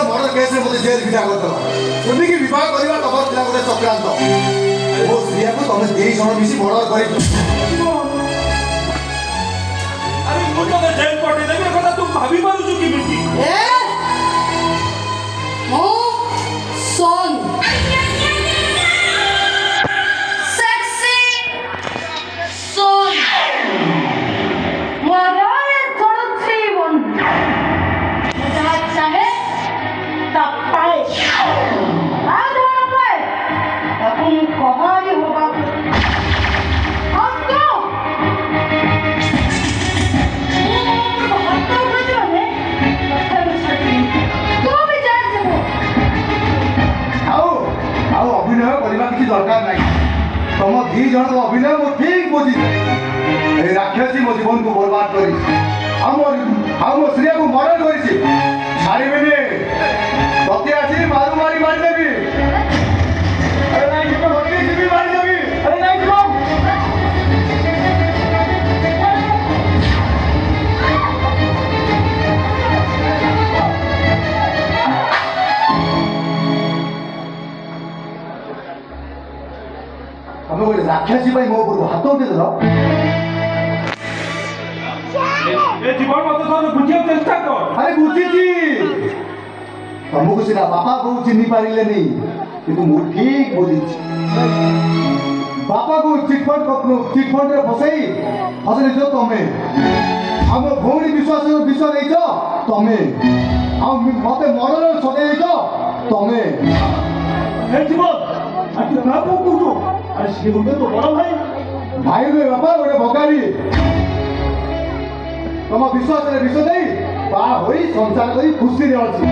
murder case में मुझे jail भिड़ा कर सुनी कि विवाह करवा तमर पिला गोटे चक्रांत मो स्त्रिया को तुम दी जन मिसी मर्डर कर अरे मु तो जेल पटे देबे कथा तू भाभी पारुछु कि मिटी ए ओ सन सेक्सी सन मरारे थोड़ी वन जहाँ चाहे तब पाए आज होना पाए अपन कहानी होगा अब तो अभिनय करवा किसी दरकार नहीं तुम दी जन अभिनय मो ठीक बुझी राक्षसी मो जीवन को बर्बाद कर मो स्त्री को मरण कर छाड़बे तते आसी मारू मारी मारिदेवी अरे नहीं जीव जीवी मारिदेवी अरे नहीं जीव तमें गोटे राक्षसी मो ऊपर हाथ उठेदेल ए जीवन मत तो बुझियो चेष्टा कर अरे बुझी तुमको सीना बापा को चिन्ह पारे नहीं कि मु ठीक बुझी बापा को चिटफंड रे फसई तुमे आम भौणी विश्वास विष नहीं तुमे मत मरण सदै तुमे जीवन आज ना को कुटो अरे से गुटे तो बड़ भाई भाई रे बापा गोटे भगाड़ी तुम विश्वास विष नहीं बा होई संसार करी खुशी रे अछि